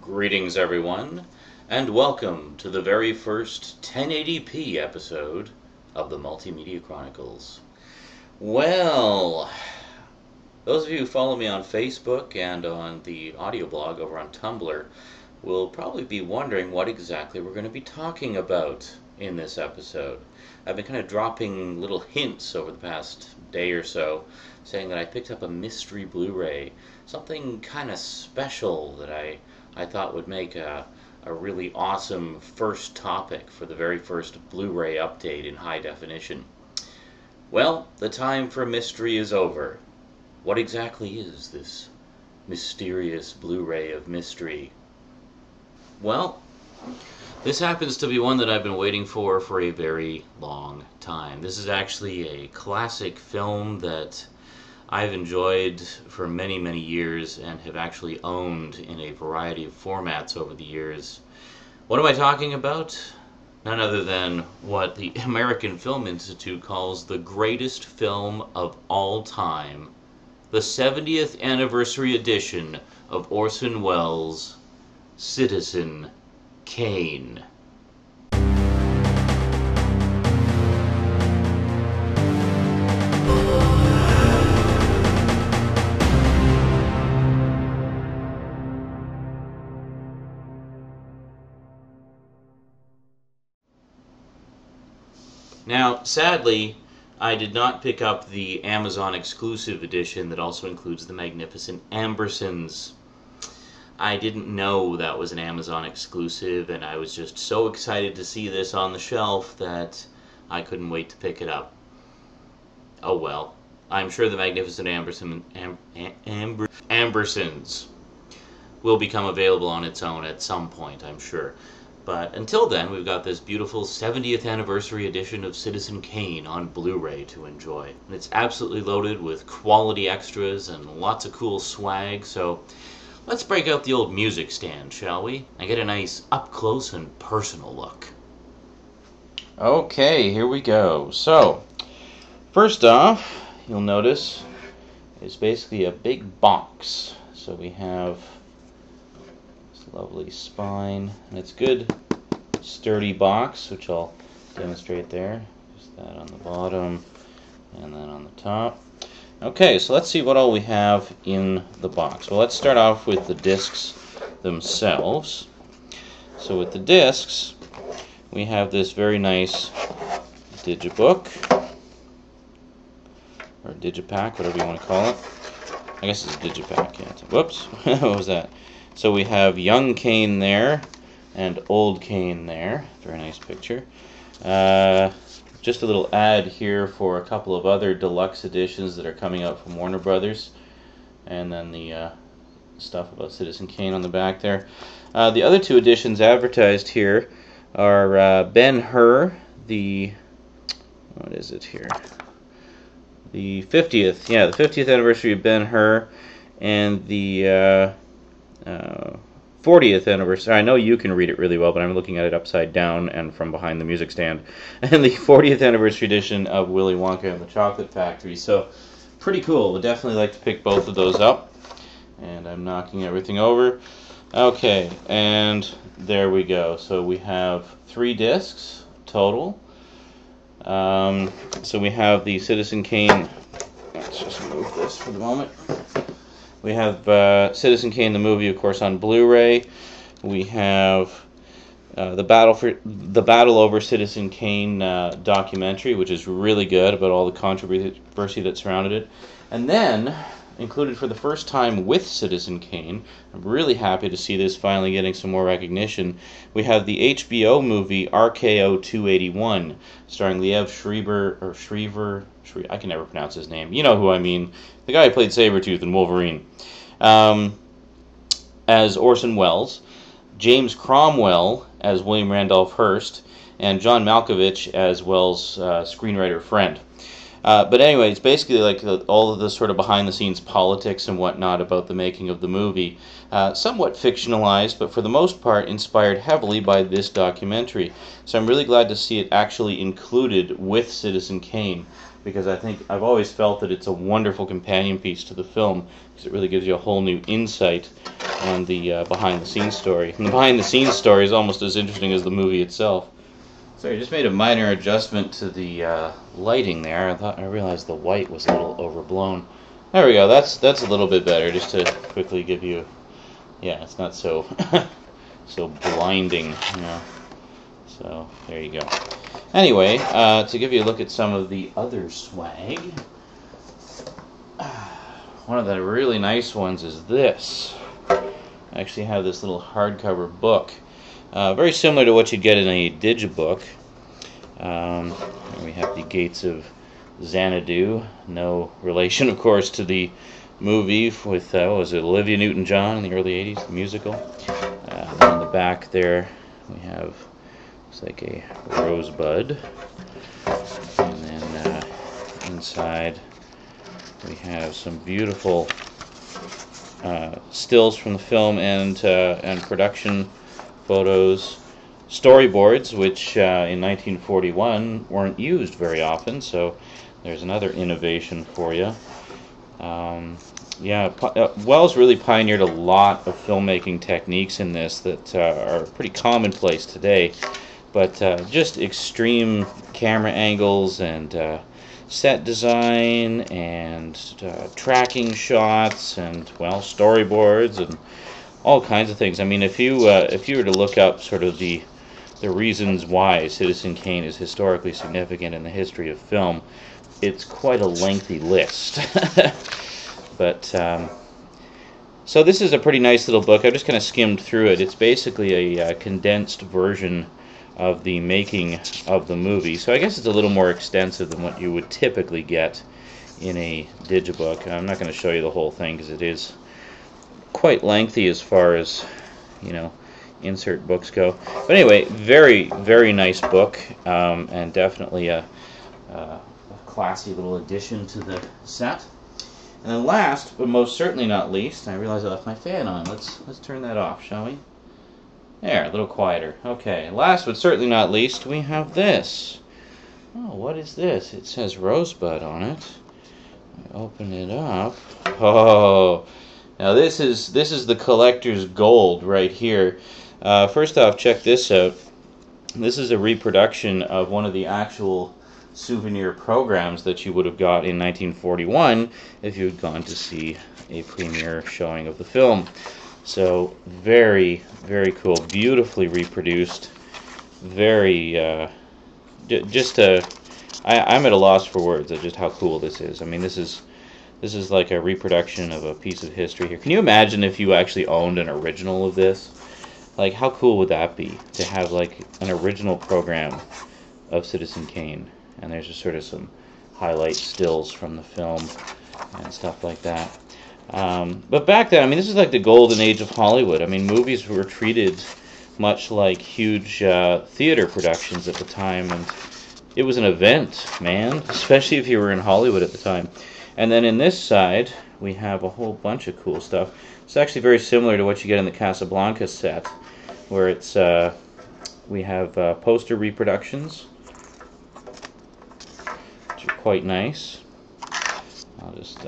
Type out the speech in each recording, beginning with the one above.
Greetings everyone, and welcome to the very first 1080p episode of the Multimedia Chronicles. Well, those of you who follow me on Facebook and on the audio blog over on Tumblr will probably be wondering what exactly we're going to be talking about in this episode. I've been kind of dropping little hints over the past day or so, saying that I picked up a mystery Blu-ray, something kind of special that I thought would make a really awesome first topic for the very first Blu-ray update in high definition. Well, the time for mystery is over. What exactly is this mysterious Blu-ray of mystery? Well, this happens to be one that I've been waiting for a very long time. This is actually a classic film that I've enjoyed for many, many years and have actually owned in a variety of formats over the years. What am I talking about? None other than what the American Film Institute calls the greatest film of all time, the 70th anniversary edition of Orson Welles' Citizen KANE. Now, sadly, I did not pick up the Amazon exclusive edition that also includes the magnificent Ambersons. I didn't know that was an Amazon exclusive, and I was just so excited to see this on the shelf that I couldn't wait to pick it up. Oh well, I'm sure the magnificent Ambersons will become available on its own at some point, I'm sure. But until then, we've got this beautiful 70th anniversary edition of Citizen KANE on Blu-ray to enjoy. And it's absolutely loaded with quality extras and lots of cool swag, so let's break out the old music stand, shall we? And get a nice up-close and personal look. Okay, here we go. So, first off, you'll notice it's basically a big box. So we have lovely spine, and it's good sturdy box, which I'll demonstrate there. Just that on the bottom and then on the top. Okay, so let's see what all we have in the box. Well, let's start off with the discs themselves. So with the discs, we have this very nice digibook, or digipack, whatever you want to call it. I guess it's a digipack, yeah. Whoops, what was that? So we have young KANE there and old KANE there. Very nice picture. Just a little ad here for a couple of other deluxe editions that are coming out from Warner Brothers. And then the stuff about Citizen KANE on the back there. The other two editions advertised here are Ben-Hur, what is it here? The 50th, yeah, the 50th anniversary of Ben-Hur, and the 40th anniversary. I know you can read it really well, but I'm looking at it upside down and from behind the music stand. And the 40th anniversary edition of Willy Wonka and the Chocolate Factory. So, pretty cool. Would definitely like to pick both of those up. And I'm knocking everything over. Okay, and there we go. So we have 3 discs total. So we have the Citizen KANE. Let's just move this for the moment. We have Citizen KANE the movie, of course, on Blu-ray. We have the Battle Over Citizen KANE documentary, which is really good about all the controversy that surrounded it. And then, included for the first time with Citizen KANE, I'm really happy to see this finally getting some more recognition. We have the HBO movie RKO 281, starring Liev Schreiber, I can never pronounce his name. You know who I mean. The guy who played Sabretooth in Wolverine. As Orson Welles, James Cromwell as William Randolph Hearst, and John Malkovich as Welles' screenwriter friend. But anyway, it's basically like all of the sort of behind-the-scenes politics and whatnot about the making of the movie. Somewhat fictionalized, but for the most part inspired heavily by this documentary. So I'm really glad to see it actually included with Citizen KANE, because I've always felt that it's a wonderful companion piece to the film, because it really gives you a whole new insight on the behind-the-scenes story. And the behind-the-scenes story is almost as interesting as the movie itself. So I just made a minor adjustment to the lighting there. I realized the white was a little overblown. There we go. That's a little bit better. Just to quickly give you, yeah, it's not so so blinding, you know. So there you go. Anyway, to give you a look at some of the other swag, one of the really nice ones is this. I actually have this little hardcover book, very similar to what you'd get in a digibook. We have the Gates of Xanadu, no relation, of course, to the movie with what was it, Olivia Newton-John in the early '80s, the musical. Then on the back there, we have looks like a Rosebud, and then inside we have some beautiful stills from the film and production photos, storyboards, which in 1941 weren't used very often. So there's another innovation for you. Yeah, Wells really pioneered a lot of filmmaking techniques in this that are pretty commonplace today, but just extreme camera angles and set design and tracking shots and, well, storyboards and all kinds of things. I mean, if you were to look up sort of the reasons why Citizen Kane is historically significant in the history of film, it's quite a lengthy list. But so this is a pretty nice little book. I've just kind of skimmed through it. It's basically a condensed version of the making of the movie. So I guess it's a little more extensive than what you would typically get in a digibook. I'm not going to show you the whole thing because it is quite lengthy as far as, you know, insert books go. But anyway, very, very nice book, and definitely a classy little addition to the set. And then last, but most certainly not least, I realize I left my fan on. Let's turn that off, shall we? There, a little quieter. Okay, last but certainly not least, we have this. Oh, what is this? It says Rosebud on it. I open it up. Oh, now this is the collector's gold right here. First off, check this out. This is a reproduction of one of the actual souvenir programs that you would have got in 1941 if you had gone to see a premiere showing of the film. So very, very cool, beautifully reproduced. Very, I'm at a loss for words at just how cool this is. I mean, this is like a reproduction of a piece of history here. Can you imagine if you actually owned an original of this? Like, how cool would that be to have like an original program of Citizen Kane? And there's just sort of some highlight stills from the film and stuff like that. But back then, I mean, this is like the golden age of Hollywood. I mean, movies were treated much like huge theater productions at the time, and it was an event, man, especially if you were in Hollywood at the time. And then in this side, we have a whole bunch of cool stuff. It's actually very similar to what you get in the Casablanca set, where it's we have poster reproductions, which are quite nice. I'll just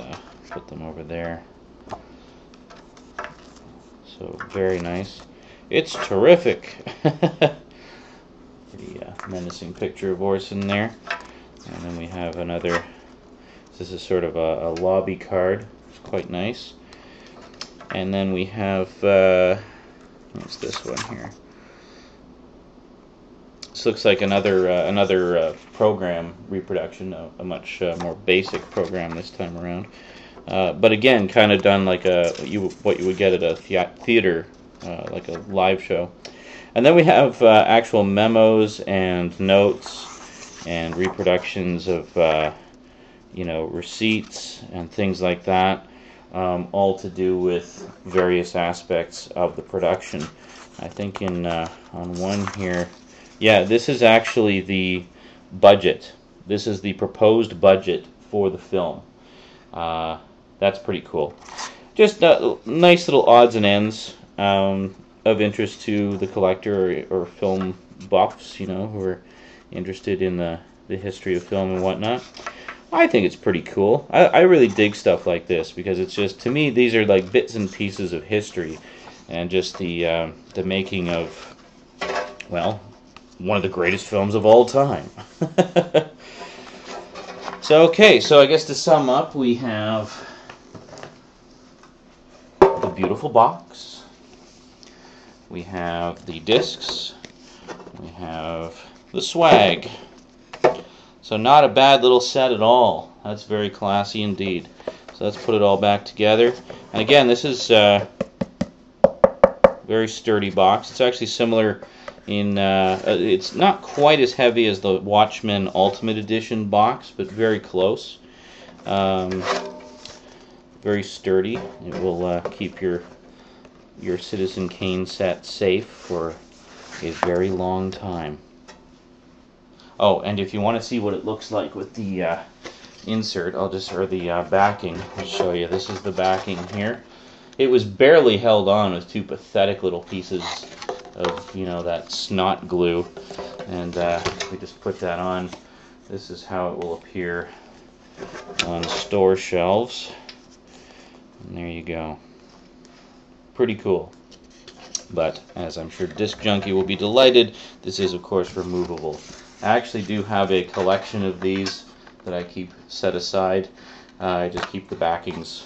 put them over there. So very nice. It's terrific. Pretty menacing picture of Orson there. And then we have another. This is sort of a lobby card. It's quite nice. And then we have what's this one here? This looks like another program reproduction, a much more basic program this time around. But again, kind of done like what you would get at a theater, like a live show. And then we have actual memos and notes and reproductions of you know, receipts and things like that, all to do with various aspects of the production. I think on one here, yeah, this is actually the budget. This is the proposed budget for the film. That's pretty cool. Just nice little odds and ends of interest to the collector or film buffs, you know, who are interested in the history of film and whatnot. I think it's pretty cool. I really dig stuff like this because it's just, to me, these are like bits and pieces of history and just the making of, well, one of the greatest films of all time. So, okay, so I guess to sum up, we have the beautiful box, we have the discs, we have the swag. So not a bad little set at all. That's very classy indeed. So let's put it all back together. And again, this is a very sturdy box. It's actually similar in, it's not quite as heavy as the Watchmen Ultimate Edition box, but very close. Very sturdy. It will keep your Citizen Kane set safe for a very long time. Oh, and if you want to see what it looks like with the insert, or the backing, I'll show you. This is the backing here. It was barely held on with two pathetic little pieces of, that snot glue, and we just put that on. This is how it will appear on store shelves, and there you go. Pretty cool. But as I'm sure Disc Junkie will be delighted, this is of course removable. I actually do have a collection of these that I keep set aside. I just keep the backings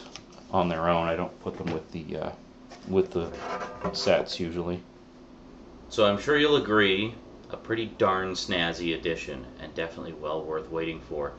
on their own. I don't put them with the sets usually. So I'm sure you'll agree, a pretty darn snazzy edition, and definitely well worth waiting for.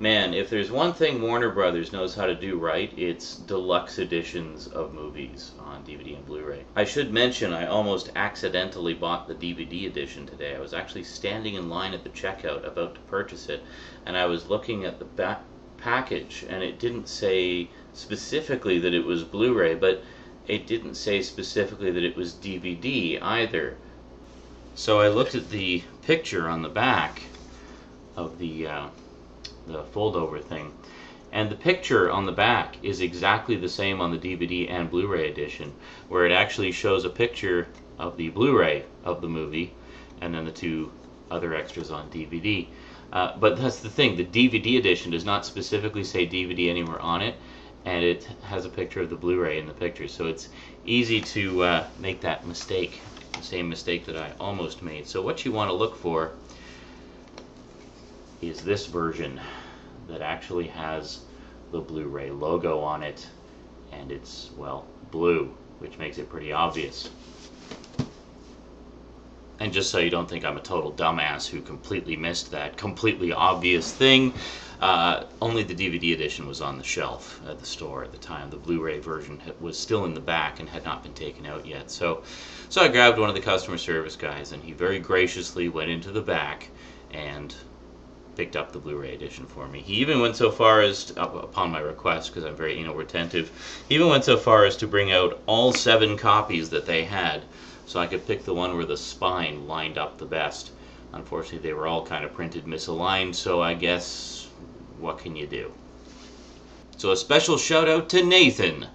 Man, if there's one thing Warner Brothers knows how to do right, it's deluxe editions of movies on DVD and Blu-ray. I should mention I almost accidentally bought the DVD edition today. I was actually standing in line at the checkout about to purchase it, and I was looking at the back package, and it didn't say specifically that it was Blu-ray, but it didn't say specifically that it was DVD either. So I looked at the picture on the back of the fold-over thing, and the picture on the back is exactly the same on the DVD and Blu-ray edition, where it actually shows a picture of the Blu-ray of the movie and then the two other extras on DVD. But that's the thing, the DVD edition does not specifically say DVD anywhere on it, and it has a picture of the Blu-ray in the picture, so it's easy to make that mistake, the same mistake that I almost made. So what you want to look for is this version that actually has the Blu-ray logo on it, and it's, well, blue, which makes it pretty obvious. And just so you don't think I'm a total dumbass who completely missed that completely obvious thing, only the DVD edition was on the shelf at the store at the time. The Blu-ray version was still in the back and had not been taken out yet. So I grabbed one of the customer service guys, and he very graciously went into the back and picked up the Blu-ray edition for me. He even went so far as, upon my request, because I'm very anal retentive, he even went so far as to bring out all 7 copies that they had, so I could pick the one where the spine lined up the best. Unfortunately, they were all kind of printed misaligned, so I guess, what can you do? So a special shout out to Nathan,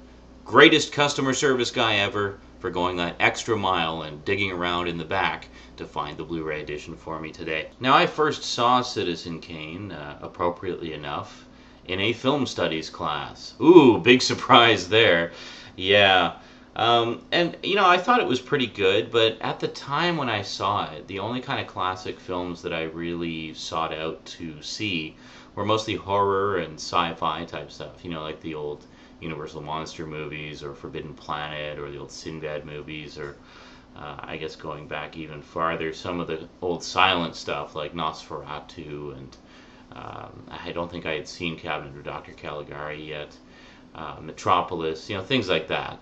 greatest customer service guy ever, for going that extra mile and digging around in the back to find the Blu-ray edition for me today. Now, I first saw Citizen Kane, appropriately enough, in a film studies class. Ooh, big surprise there. Yeah. And, I thought it was pretty good, but at the time when I saw it, the only kind of classic films that I really sought out to see were mostly horror and sci-fi type stuff, like the old Universal Monster movies, or Forbidden Planet, or the old Sinbad movies, or I guess going back even farther, some of the old silent stuff like Nosferatu, and I don't think I had seen Cabinet of Dr. Caligari yet, Metropolis, things like that.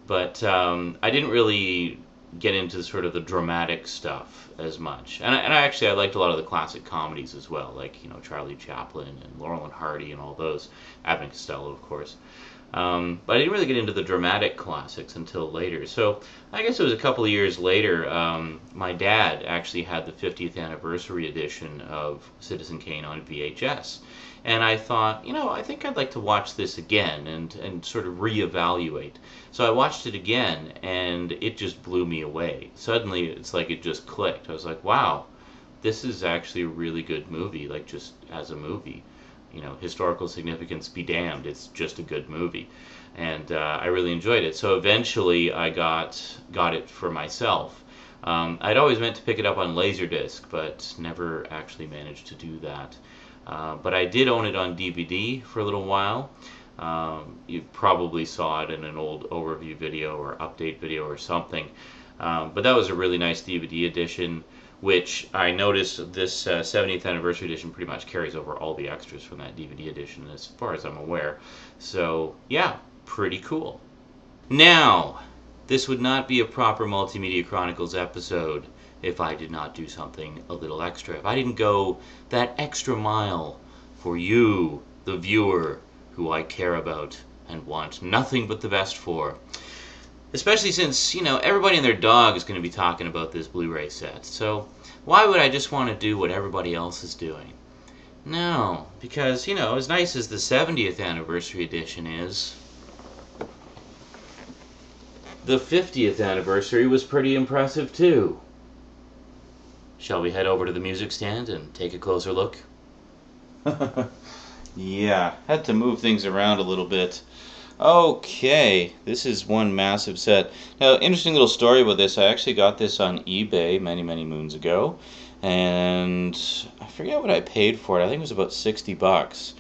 But I didn't really get into sort of the dramatic stuff as much. And I liked a lot of the classic comedies as well, like, Charlie Chaplin and Laurel and Hardy and all those, Abbott and Costello, of course. But I didn't really get into the dramatic classics until later. So I guess it was a couple of years later, my dad actually had the 50th anniversary edition of Citizen Kane on VHS. And I thought, I think I'd like to watch this again and sort of reevaluate. So I watched it again, and it just blew me away. Suddenly, it's like it just clicked. I was like, wow, this is actually a really good movie, like just as a movie. you know, historical significance be damned, it's just a good movie. And I really enjoyed it. So eventually I got it for myself. I'd always meant to pick it up on Laserdisc, but never actually managed to do that. But I did own it on DVD for a little while. You probably saw it in an old overview video or update video or something. But that was a really nice DVD edition, which I noticed this 70th anniversary edition pretty much carries over all the extras from that DVD edition as far as I'm aware. So yeah, pretty cool. Now, this would not be a proper Multimedia Chronicles episode if I did not do something a little extra. If I didn't go that extra mile for you, the viewer, who I care about and want nothing but the best for. Especially since, you know, everybody and their dog is going to be talking about this Blu-ray set. So why would I just want to do what everybody else is doing? No, because, you know, as nice as the 70th anniversary edition is, the 50th anniversary was pretty impressive too. Shall we head over to the music stand and take a closer look? Yeah, had to move things around a little bit. Okay, this is one massive set. Now, interesting little story about this. I actually got this on eBay many moons ago, and I forget what I paid for it. I think it was about 60 bucks.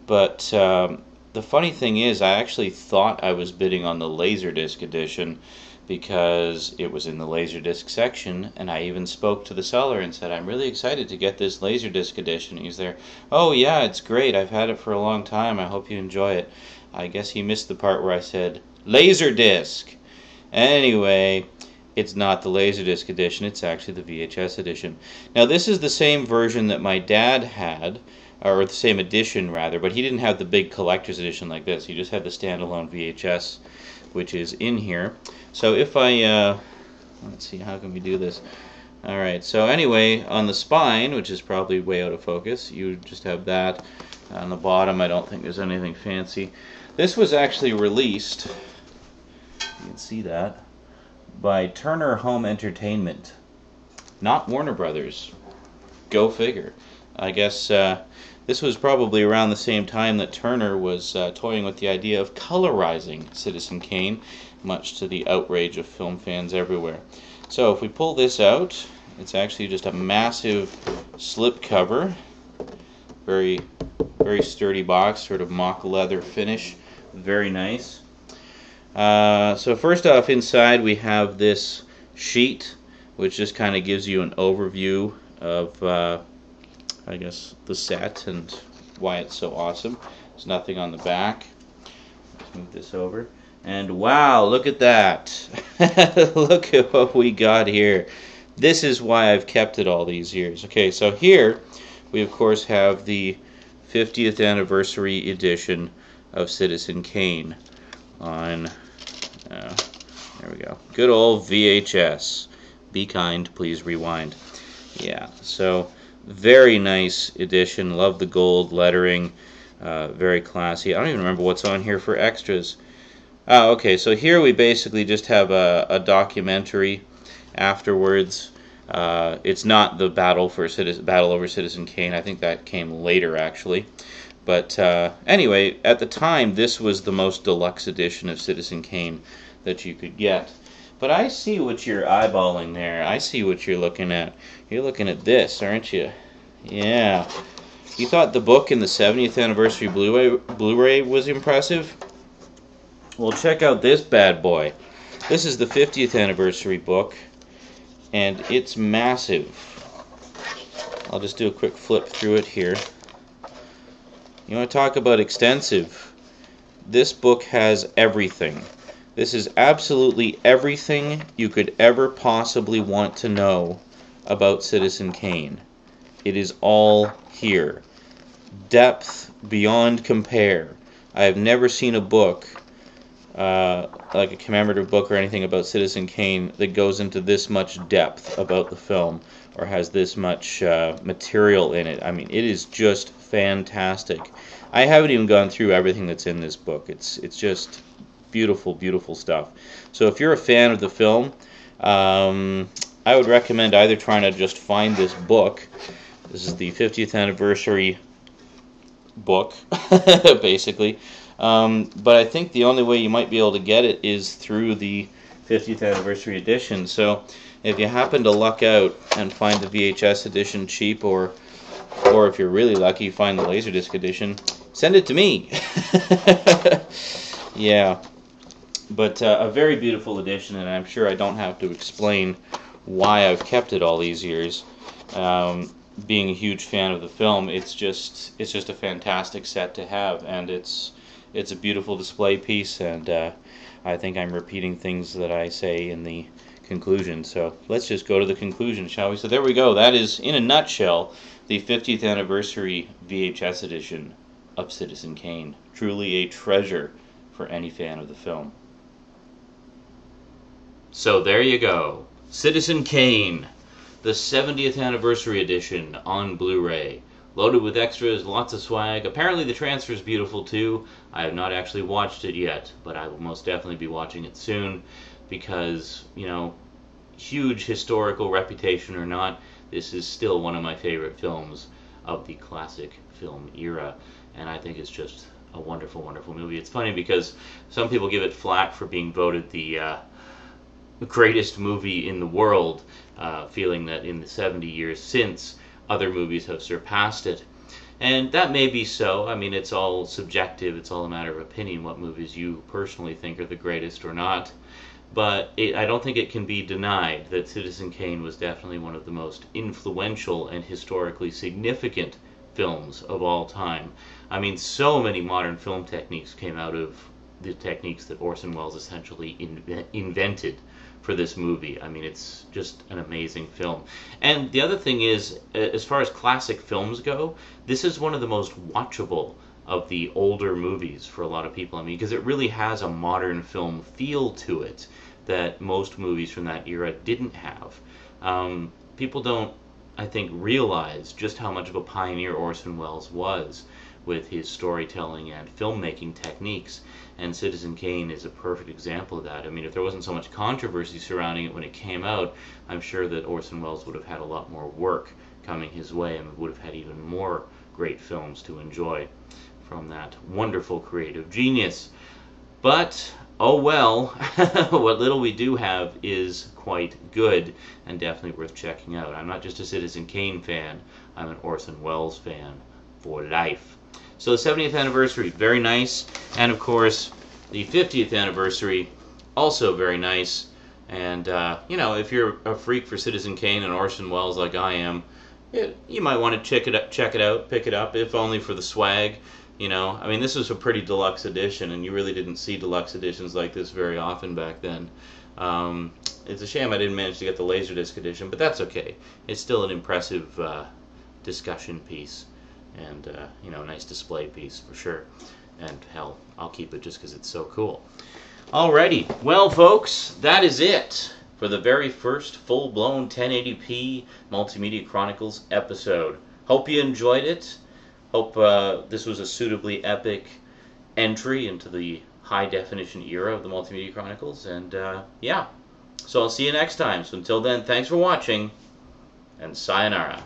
But the funny thing is, I actually thought I was bidding on the Laserdisc edition because it was in the Laserdisc section, and I even spoke to the seller and said, I'm really excited to get this Laserdisc edition. He's there, oh yeah, it's great, I've had it for a long time, I hope you enjoy it. I guess he missed the part where I said, Laserdisc! Anyway, it's not the Laserdisc edition, it's actually the VHS edition. Now this is the same version that my dad had, or the same edition rather, but he didn't have the big collector's edition like this. He just had the standalone VHS, which is in here. So if I, let's see, how can we do this? Alright, so anyway, on the spine, which is probably way out of focus, you just have that. On the bottom, I don't think there's anything fancy. This was actually released, you can see that, by Turner Home Entertainment, not Warner Brothers. Go figure. I guess this was probably around the same time that Turner was toying with the idea of colorizing Citizen Kane, much to the outrage of film fans everywhere. So if we pull this out, it's actually just a massive slip cover. Very sturdy box, sort of mock leather finish. Very nice. So first off, inside we have this sheet, which just kind of gives you an overview of, I guess, the set and why it's so awesome. There's nothing on the back. Let's move this over. And wow, look at that. Look at what we got here. This is why I've kept it all these years. Okay, so here we of course have the 50th anniversary edition of Citizen Kane on, there we go, good old VHS. Be kind, please rewind. Yeah, so very nice edition. Love the gold lettering. Very classy. I don't even remember what's on here for extras. Okay, so here we basically just have a documentary afterwards. It's not the battle over Citizen Kane. I think that came later, actually. But anyway, at the time, this was the most deluxe edition of Citizen Kane that you could get. But I see what you're eyeballing there. I see what you're looking at. You're looking at this, aren't you? Yeah. You thought the book in the 70th anniversary Blu-ray was impressive? Well, check out this bad boy. This is the 50th anniversary book, and it's massive. I'll just do a quick flip through it here. You want to talk about extensive? This book has everything. This is absolutely everything you could ever possibly want to know about Citizen Kane. It is all here. Depth beyond compare. I have never seen a book, like a commemorative book or anything about Citizen Kane, that goes into this much depth about the film or has this much material in it. I mean, it is just fantastic. I haven't even gone through everything that's in this book. It's just beautiful, beautiful stuff. So if you're a fan of the film, I would recommend either trying to just find this book. This is the 50th anniversary book, basically. But I think the only way you might be able to get it is through the 50th Anniversary Edition. So if you happen to luck out and find the VHS edition cheap, or if you're really lucky, find the Laserdisc edition, send it to me. Yeah. But a very beautiful edition, and I'm sure I don't have to explain why I've kept it all these years. Being a huge fan of the film, it's just a fantastic set to have, and it's a beautiful display piece, and I think I'm repeating things that I say in the conclusion. So let's just go to the conclusion, shall we? So there we go. That is, in a nutshell, the 50th Anniversary VHS edition of Citizen Kane. Truly a treasure for any fan of the film. So there you go. Citizen Kane, the 70th Anniversary Edition on Blu-ray. Loaded with extras, lots of swag. Apparently the transfer is beautiful too. I have not actually watched it yet, but I will most definitely be watching it soon because, you know, huge historical reputation or not, this is still one of my favorite films of the classic film era, and I think it's just a wonderful, wonderful movie. It's funny because some people give it flack for being voted the greatest movie in the world, feeling that in the 70 years since, other movies have surpassed it. And that may be so. I mean, it's all subjective. It's all a matter of opinion what movies you personally think are the greatest or not. But I don't think it can be denied that Citizen Kane was definitely one of the most influential and historically significant films of all time. I mean, so many modern film techniques came out of the techniques that Orson Welles essentially invented for this movie. I mean, it's just an amazing film. And the other thing is, as far as classic films go, this is one of the most watchable of the older movies for a lot of people. I mean, because it really has a modern film feel to it that most movies from that era didn't have. People don't, I think, realize just how much of a pioneer Orson Welles was with his storytelling and filmmaking techniques, and Citizen Kane is a perfect example of that. I mean, if there wasn't so much controversy surrounding it when it came out, I'm sure that Orson Welles would have had a lot more work coming his way and would have had even more great films to enjoy from that wonderful creative genius. But, oh well, what little we do have is quite good and definitely worth checking out. I'm not just a Citizen Kane fan, I'm an Orson Welles fan for life. So the 70th anniversary, very nice. And of course, the 50th anniversary, also very nice. And, you know, if you're a freak for Citizen Kane and Orson Welles like I am, you might want to check it out, pick it up, if only for the swag. You know, I mean, this was a pretty deluxe edition, and you really didn't see deluxe editions like this very often back then. It's a shame I didn't manage to get the Laserdisc edition, but that's okay. It's still an impressive discussion piece. And, you know, a nice display piece for sure. And, hell, I'll keep it just because it's so cool. Alrighty, well, folks, that is it for the very first full-blown 1080p Multimedia Chronicles episode. Hope you enjoyed it. Hope this was a suitably epic entry into the high-definition era of the Multimedia Chronicles. And, yeah, so I'll see you next time. So until then, thanks for watching, and sayonara.